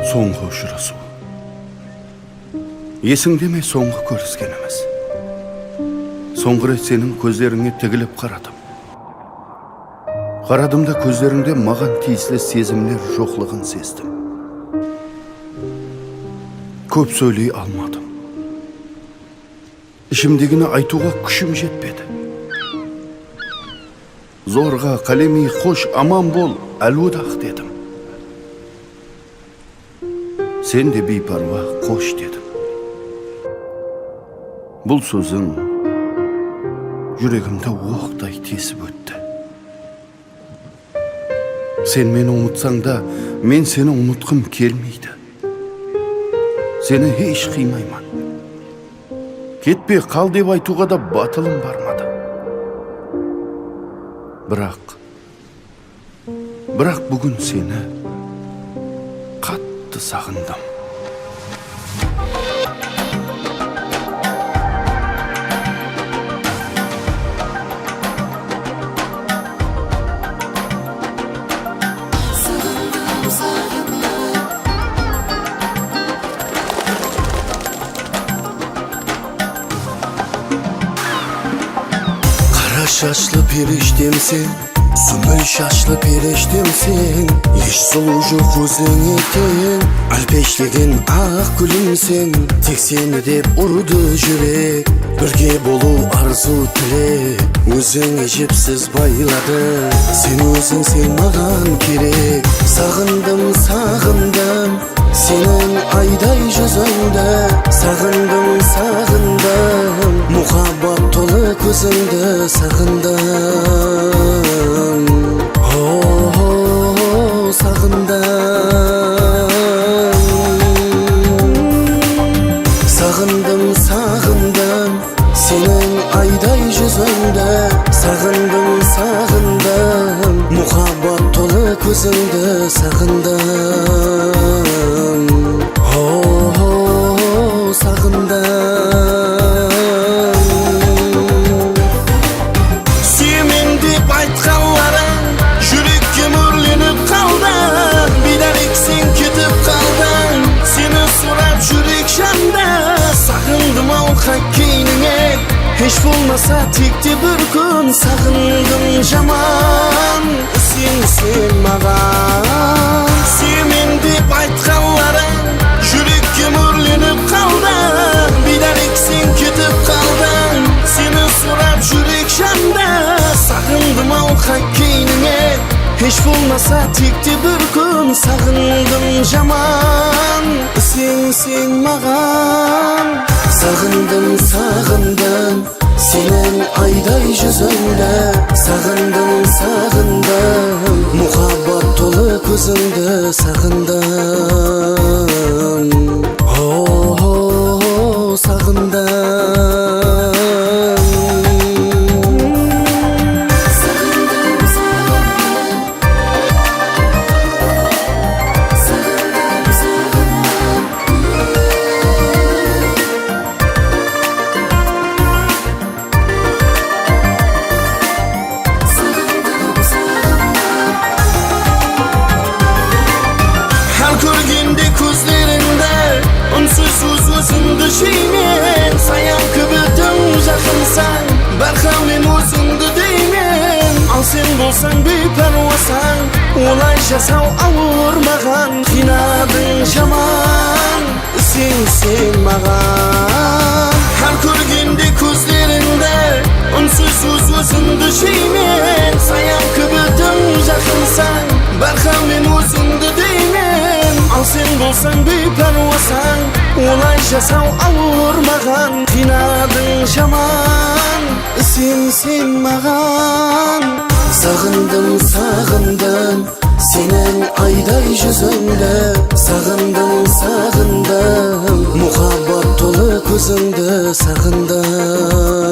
Soңғы ұшырасу. Есіңде ме соңғы көріскеніміз? Соңғы рет сенің көздеріңе тігіліп қарадым. Қарадым да көздеріңде маған тиесілі сезімлер жоқлығын сездім. Көп сөйлей алмадым. Ішімдегіні айтуға күшім жетпеді. Зорға қалеми қош аман бол әлудақ дедім. Сен де бейпарва қош дедім. Бұл сөзің жүрегімді оқтай тесіп өтті. Сен мені ұмытсаң да, мен сені ұмытқым келмейді. Сені еш қимайман. Кетпе қал деп айтуға да батылым бармады. Бірақ бүгін сені қатты сағындым. Şaşlı periştemsin, sümbül şaşlı periştemsin. Еш сұлу жоқ өзің екен, әлпештеген ақ гүлімсің. Тек сені деп ұрды жүрек, бірге болу арзу тілек. Өзіңе жепсіз байлады, сен өзің маған керек. Сағындым, сағындым, сенің айдай жүзіңді. Сағындым, сағындым, мұхаббат толы көзіңді сағындым. Сағындым, сағындым, сенің айдай жүзіңді. Сағындым, сағындым, мұхаббат толы көзіңді сағындым. Сүйемін деп айтқанларың жүрекке мөрленіп қалды. Бидарек сен кетіп қалдың, сені сұрап жүрек жанды. Сағындым ау хоккейніңе, еш болмаса текте бір күн. Сағындым жаман, сен маған. Сүйемін деп айтқанларың жүрекке мөрленіп қалды. Бидарек сен кетіп қалдың, сені сұрап жүрек жанды. Сағындым ау хоккейніңе, еш болмаса текте бір күн. Сағындым жаман, сен маған. Сағындым, сағындым, сенің айдай жүзіңді. Сағындым, сағындым, мұхаббат толы көзіңді сағындым. Сағындым. Көргенде көздеріңді, үнсіз өзіңді жеймен. Саян күбітің жақынсаң, бәрхам мен өзіңді деймен. Ал сен болсаң бейпәруасаң, олай жасау ауыр маған. Қинадың жаман, сен маған. Әр көргенде көздеріңді, үнсіз өзіңді жеймен. Саян күбітің жақынсаң, бәрхам мен өзіңді деймен. Ал сен болсаң бейпәруасаң, олай жасау ауыр маған. Қинадың жаман, сен маған. Сағындым, сағындым, сенің айдай жүзіңді. Сағындым, сағындым, мұхаббат толы көзіңді сағындым.